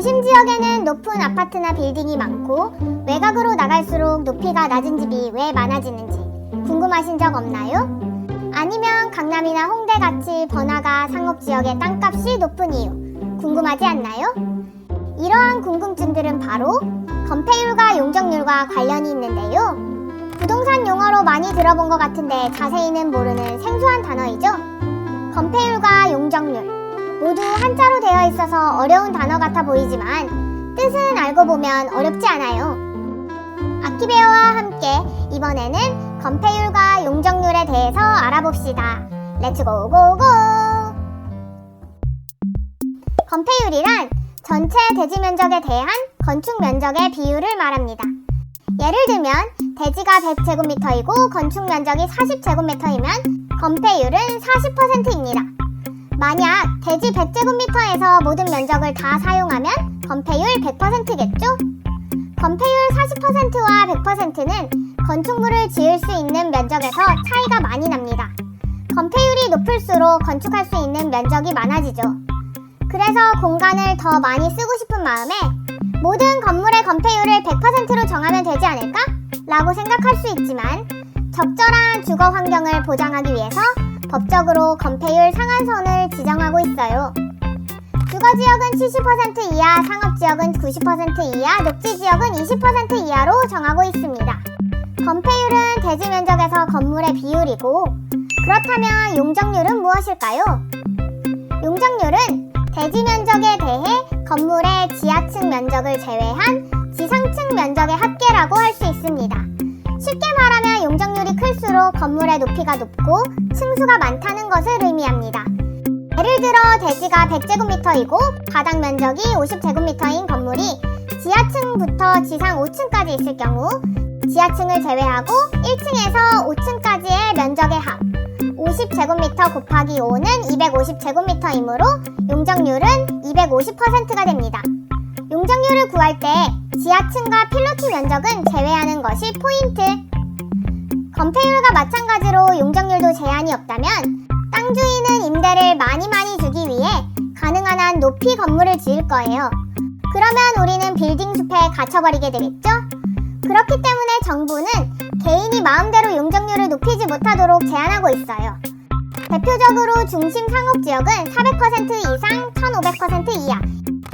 도심 지역에는 높은 아파트나 빌딩이 많고 외곽으로 나갈수록 높이가 낮은 집이 왜 많아지는지 궁금하신 적 없나요? 아니면 강남이나 홍대같이 번화가 상업지역의 땅값이 높은 이유 궁금하지 않나요? 이러한 궁금증들은 바로 건폐율과 용적률과 관련이 있는데요. 부동산 용어로 많이 들어본 것 같은데 자세히는 모르는 생소한 단어이죠. 건폐율과 용적률 모두 한자로 되어 있어서 어려운 단어 같아 보이지만 뜻은 알고 보면 어렵지 않아요. 아키베어와 함께 이번에는 건폐율과 용적률에 대해서 알아봅시다. 렛츠고 고고! 건폐율이란 전체 대지 면적에 대한 건축 면적의 비율을 말합니다. 예를 들면 대지가 100제곱미터이고 건축 면적이 40제곱미터이면 건폐율은 40%입니다. 만약 대지 100제곱미터에서 모든 면적을 다 사용하면 건폐율 100%겠죠? 건폐율 40%와 100%는 건축물을 지을 수 있는 면적에서 차이가 많이 납니다. 건폐율이 높을수록 건축할 수 있는 면적이 많아지죠. 그래서 공간을 더 많이 쓰고 싶은 마음에 모든 건물의 건폐율을 100%로 정하면 되지 않을까? 라고 생각할 수 있지만 적절한 주거 환경을 보장하기 위해서 법적으로 건폐율 상한선을 지정하고 있어요. 주거지역은 70% 이하, 상업지역은 90% 이하, 녹지지역은 20% 이하로 정하고 있습니다. 건폐율은 대지 면적에서 건물의 비율이고 그렇다면 용적률은 무엇일까요? 용적률은 대지 면적에 대해 건물의 지하층 면적을 제외한 지상층 면적의 합계라고 할 수 있습니다. 쉽게 말하면 용적률이 클수록 건물의 높이가 높고 층수가 많다는 것을 의미합니다. 예를 들어 대지가 100제곱미터이고 바닥 면적이 50제곱미터인 건물이 지하층부터 지상 5층까지 있을 경우 지하층을 제외하고 1층에서 5층까지의 면적의 합 50제곱미터 곱하기 5는 250제곱미터이므로 용적률은 250%가 됩니다. 용적률을 구할 때 지하층과 필로티 면적은 제외하는 것이 포인트. 건폐율과 마찬가지로 용적률도 제한이 없다면 땅 주인은 임대를 많이 주기 위해 가능한 한 높이 건물을 지을 거예요. 그러면 우리는 빌딩 숲에 갇혀버리게 되겠죠? 그렇기 때문에 정부는 개인이 마음대로 용적률을 높이지 못하도록 제한하고 있어요. 대표적으로 중심 상업지역은 400% 이상 1500% 이하,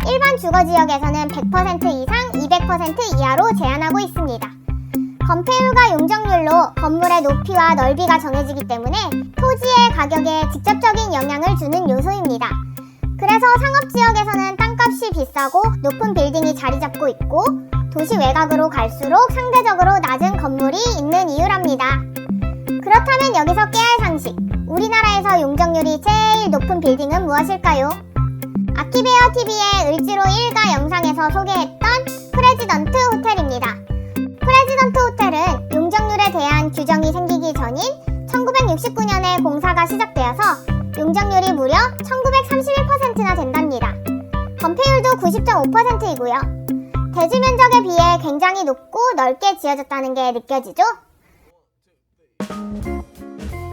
일반 주거지역에서는 100% 이상 200% 이하로 제한하고 있습니다. 건폐율과 용적률로 건물의 높이와 넓이가 정해지기 때문에 토지의 가격에 직접적인 영향을 주는 요소입니다. 그래서 상업지역에서는 땅값이 비싸고 높은 빌딩이 자리 잡고 있고 도시 외곽으로 갈수록 상대적으로 낮은 건물이 있는 이유랍니다. 그렇다면 여기서 깨알 상식, 우리나라에서 용적률이 제일 높은 빌딩은 무엇일까요? 아키베어 TV의 을지로 1가 영상에서 소개했던 프레지던트 호텔입니다. 프레지던트 호텔은 용적률에 대한 규정이 생기기 전인 1969년에 공사가 시작되어서 용적률이 무려 1931%나 된답니다. 건폐율도 90.5%이고요. 대지 면적에 비해 굉장히 높고 넓게 지어졌다는 게 느껴지죠?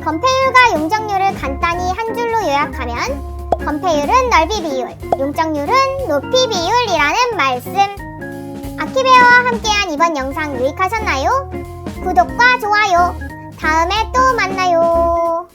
건폐율과 용적률을 간단히 한 줄로 요약하면 건폐율은 넓이 비율, 용적률은 높이 비율이라는 말씀. 아키베어와 함께한 이번 영상 유익하셨나요? 구독과 좋아요, 다음에 또 만나요.